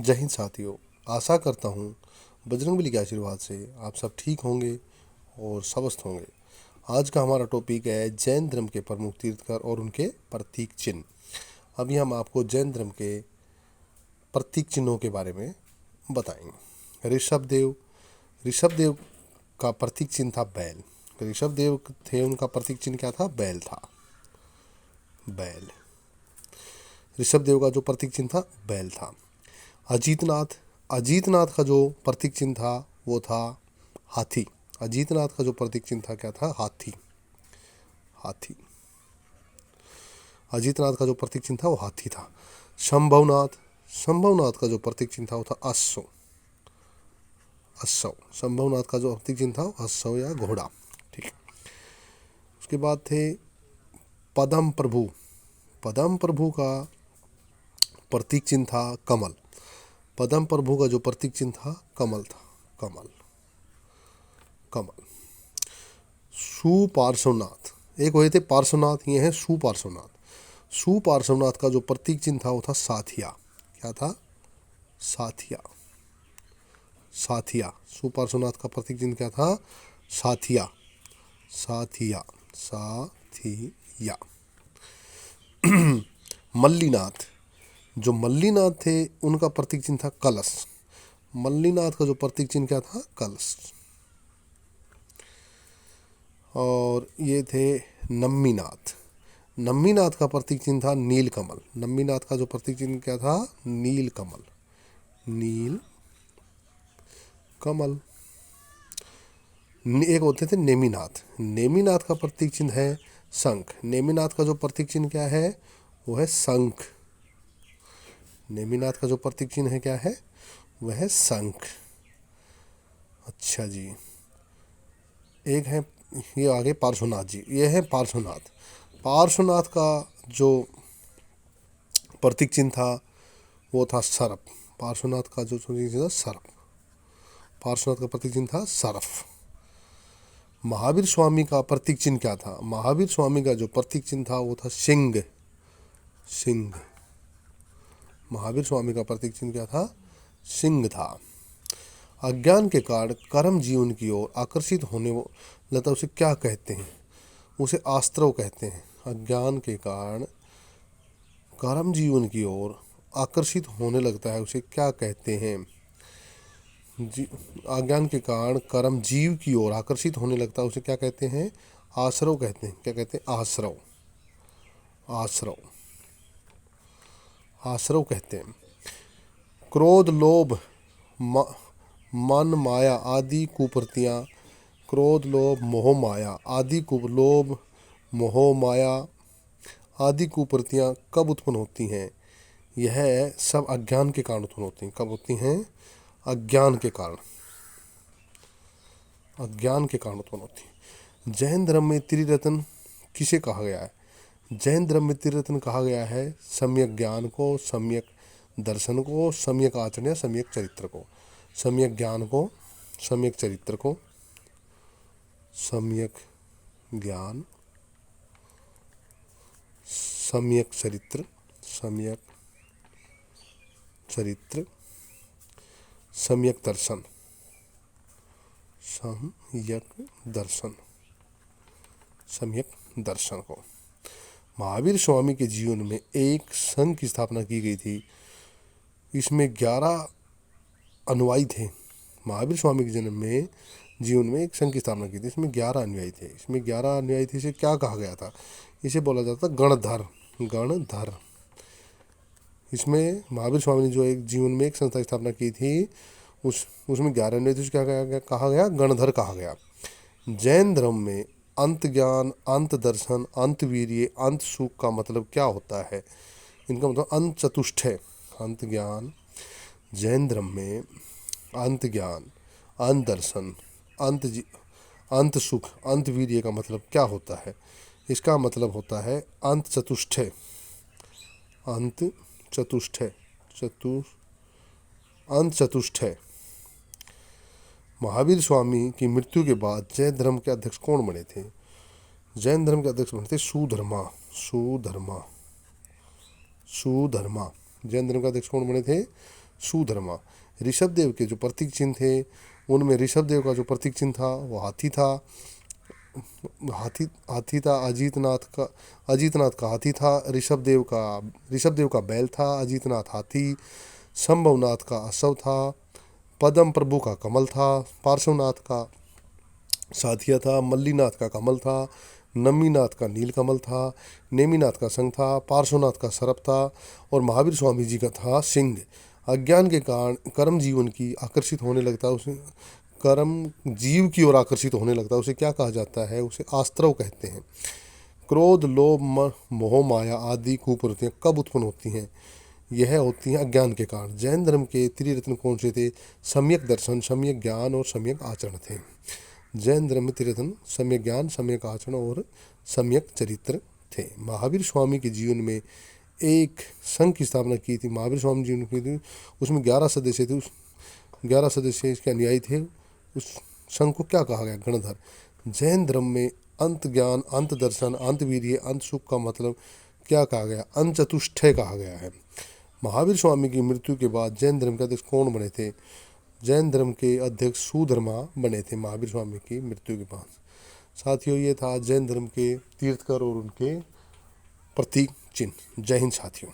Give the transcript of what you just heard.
जय हिंद साथियों। आशा करता हूँ बजरंगबली के आशीर्वाद से आप सब ठीक होंगे और स्वस्थ होंगे। आज का हमारा टॉपिक है जैन धर्म के प्रमुख तीर्थकर और उनके प्रतीक चिन्ह। अभी हम आपको जैन धर्म के प्रतीक चिन्हों के बारे में बताएंगे। ऋषभ देव का प्रतीक चिन्ह था बैल। ऋषभ देव थे, उनका प्रतीक चिन्ह क्या था? बैल था। बैल। ऋषभ देव का जो प्रतीक चिन्ह था बैल था। अजीतनाथ अजीतनाथ का जो प्रतीक चिन्ह था वो था हाथी। अजीतनाथ का जो प्रतीक चिन्ह था क्या था? हाथी। हाथी। अजीतनाथ का जो प्रतीक चिन्ह था वो हाथी था। शंभवनाथ का जो प्रतीक चिन्ह था वो था अश्व। अश्व। शंभवनाथ का जो प्रतीक चिन्ह था वो अश्व या घोड़ा। ठीक। उसके बाद थे पदम प्रभु। पदम प्रभु का प्रतीक चिन्ह था कमल। पदम प्रभु का जो प्रतीक चिन्ह था कमल था। कमल। कमल। सुपार्श्वनाथ। एक हुए थे पार्श्वनाथ, ये है सुपार्श्वनाथ। सुपार्श्वनाथ का जो प्रतीक चिन्ह था वो था साथिया। क्या था? साथिया। साथिया। सुपार्श्वनाथ का प्रतीक चिन्ह क्या था? साथिया। साथिया। साथिया। मल्लीनाथ। जो मल्लीनाथ थे उनका प्रतीक चिन्ह था कलश। मल्लीनाथ का जो प्रतीक चिन्ह क्या था? कलश। और ये थे नम्मीनाथ। नम्मीनाथ का प्रतीक चिन्ह था नीलकमल। नम्मीनाथ का जो प्रतीक चिन्ह क्या था? नीलकमल। नील कमल। एक होते थे नेमिनाथ। नेमिनाथ का प्रतीक चिन्ह है शंख। नेमिनाथ का जो प्रतीक चिन्ह क्या है? वो है शंख। नेमिनाथ का जो प्रतीक चिन्ह है क्या है? वह है शंख। अच्छा जी। एक है, ये आगे पार्श्वनाथ जी, ये है पार्श्वनाथ। पार्श्वनाथ का जो प्रतीक चिन्ह था वो था सर्प। पार्श्वनाथ का जो प्रतीक चिन्ह था सर्प। पार्श्वनाथ का प्रतीक चिन्ह था सर्प। महावीर स्वामी का प्रतीक चिन्ह क्या था? महावीर स्वामी का जो प्रतीक चिन्ह था वो था सिंह। सिंह। महावीर स्वामी का प्रतीक चिन्ह क्या था? सिंह था। अज्ञान के कारण कर्म जीवन की ओर आकर्षित होने लगता उसे क्या कहते हैं? उसे आस्त्रव कहते हैं। अज्ञान के कारण कर्म जीवन की ओर आकर्षित होने लगता है उसे क्या कहते हैं? अज्ञान के कारण कर्म जीव की ओर आकर्षित होने लगता है उसे क्या कहते हैं? आश्रव कहते हैं। क्या कहते हैं? आश्रव। आश्रव। आश्रव कहते हैं। क्रोध, लोभ, मन, माया आदि कुप्रतियाँ। क्रोध, लोभ, मोह, माया आदि लोभ, मोह, माया आदि कुप्रतियाँ कब उत्पन्न होती हैं? यह सब अज्ञान के कारण उत्पन्न होती हैं। कब होती हैं? अज्ञान के कारण। अज्ञान के कारण उत्पन्न होती है। जैन धर्म में त्रिरत्न किसे कहा गया है? जैन धर्म में त्रिरत्न कहा गया है सम्यक ज्ञान को, सम्यक दर्शन को, सम्यक आचरण या सम्यक चरित्र को। सम्यक ज्ञान को, सम्यक चरित्र को, सम्यक ज्ञान, सम्यक चरित्र, सम्यक चरित्र, सम्यक दर्शन, सम्यक दर्शन, सम्यक दर्शन को। महावीर स्वामी के जीवन में एक संघ की स्थापना की गई थी। इसमें 11 अनुयायी थे। महावीर स्वामी के जन्म में जीवन में एक संघ की स्थापना की थी। इसमें 11 अनुयायी थे। इसमें 11 अनुयायी थे। इसे क्या कहा गया था? इसे बोला जाता था गणधर। गणधर। इसमें महावीर स्वामी ने जो एक जीवन में एक संस्था की स्थापना की थी उसमें 11 अनुयायी थे। क्या कहा गया? गणधर कहा गया। जैन धर्म में अंत ज्ञान, अंत दर्शन, अंत वीर्य, अंत सुख का मतलब क्या होता है? इनका मतलब अंत चतुष्ट है। अंत ज्ञान। जैन धर्म में अंत ज्ञान, अंत दर्शन, अंत सुख, अंत वीर्य का मतलब क्या होता है? इसका मतलब होता है अंत चतुष्ट है। अंत चतुष्ट है। अंत चतुष्ट है। महावीर स्वामी की मृत्यु के बाद जैन धर्म के अध्यक्ष कौन बने थे? जैन धर्म के अध्यक्ष बने थे सुधर्मा। सुधर्मा। सुधर्मा। जैन धर्म के अध्यक्ष कौन बने थे? सुधर्मा। ऋषभदेव के जो प्रतीक चिन्ह थे उनमें ऋषभदेव का जो प्रतीक चिन्ह था वो हाथी था। हाथी था। अजीतनाथ का हाथी था। ऋषभदेव का बैल था। अजीतनाथ हाथी। शंभवनाथ का अश्व था। पद्म प्रभु का कमल था। पार्श्वनाथ का साथिया था। मल्लीनाथ का कमल था। नमीनाथ का नील कमल था। नेमिनाथ का शंख था। पार्श्वनाथ का सर्प था। और महावीर स्वामी जी का था सिंह। अज्ञान के कारण कर्म जीवन की आकर्षित होने लगता है उसे, कर्म जीव की ओर आकर्षित होने लगता है, उसे क्या कहा जाता है? उसे आस्त्रव कहते हैं। क्रोध, लोभ, मोह, माया आदि कुप्रवृत्तियाँ कब उत्पन्न होती हैं? यह होती हैं अज्ञान के कारण। जैन धर्म के त्रिरत्न कौन से थे? सम्यक दर्शन, सम्यक ज्ञान और सम्यक आचरण थे। जैन धर्म में त्रिरत्न सम्यक ज्ञान, सम्यक आचरण और सम्यक चरित्र थे। महावीर स्वामी के जीवन में एक संघ की स्थापना की थी। महावीर स्वामी जी की थी, उसमें 11 सदस्य थे। उस 11 सदस्य इसके अनुयायी थे। उस संघ को क्या कहा गया? गणधर। जैन धर्म में अंत ज्ञान, अंत दर्शन, अंत वीर्य, अंत सुख का मतलब क्या कहा गया? अंत चतुष्टय कहा गया है। महावीर स्वामी की मृत्यु के बाद जैन धर्म के अध्यक्ष कौन बने थे? जैन धर्म के अध्यक्ष सुधर्मा बने थे महावीर स्वामी की मृत्यु के बाद। साथियों, ये था जैन धर्म के तीर्थकर और उनके प्रतीक चिन्ह। जय हिंद साथियों।